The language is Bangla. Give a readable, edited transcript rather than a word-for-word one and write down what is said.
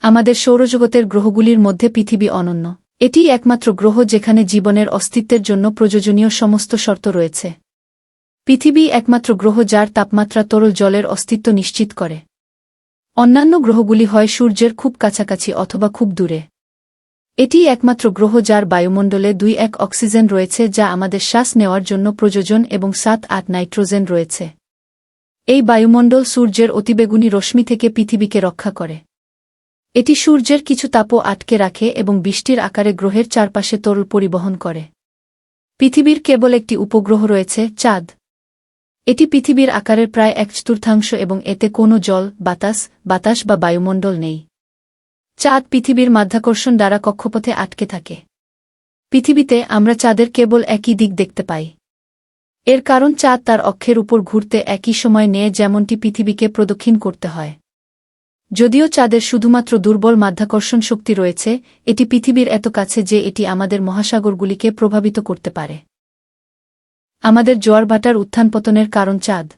আমাদের সৌরজগতের গ্রহগুলির মধ্যে পৃথিবী অনন্য। এটিই একমাত্র গ্রহ যেখানে জীবনের অস্তিত্বের জন্য প্রয়োজনীয় সমস্ত শর্ত রয়েছে। পৃথিবী একমাত্র গ্রহ যার তাপমাত্রা তরল জলের অস্তিত্ব নিশ্চিত করে। অন্যান্য গ্রহগুলি হয় সূর্যের খুব কাছাকাছি অথবা খুব দূরে। এটিই একমাত্র গ্রহ যার বায়ুমণ্ডলে 2-1 অক্সিজেন রয়েছে যা আমাদের শ্বাস নেওয়ার জন্য প্রয়োজন এবং 7-8 নাইট্রোজেন রয়েছে। এই বায়ুমণ্ডল সূর্যের অতিবেগুনি রশ্মি থেকে পৃথিবীকে রক্ষা করে। এটি সূর্যের কিছু তাপও আটকে রাখে এবং বৃষ্টির আকারে গ্রহের চারপাশে তরল পরিবহন করে। পৃথিবীর কেবল একটি উপগ্রহ রয়েছে, চাঁদ। এটি পৃথিবীর আকারের প্রায় 1/4 এবং এতে কোনো জল, বাতাস বা বায়ুমণ্ডল নেই। চাঁদ পৃথিবীর মাধ্যাকর্ষণ দ্বারা কক্ষপথে আটকে থাকে। পৃথিবীতে আমরা চাঁদের কেবল একই দিক দেখতে পাই। এর কারণ চাঁদ তার অক্ষের উপর ঘুরতে একই সময় নেয় যেমনটি পৃথিবীকে প্রদক্ষিণ করতে হয়। যদিও চাঁদের শুধুমাত্র দুর্বল মাধ্যাকর্ষণ শক্তি রয়েছে, এটি পৃথিবীর এত কাছে যে এটি আমাদের মহাসাগরগুলিকে প্রভাবিত করতে পারে। আমাদের জোয়ারভাটার উত্থান পতনের কারণ চাঁদ।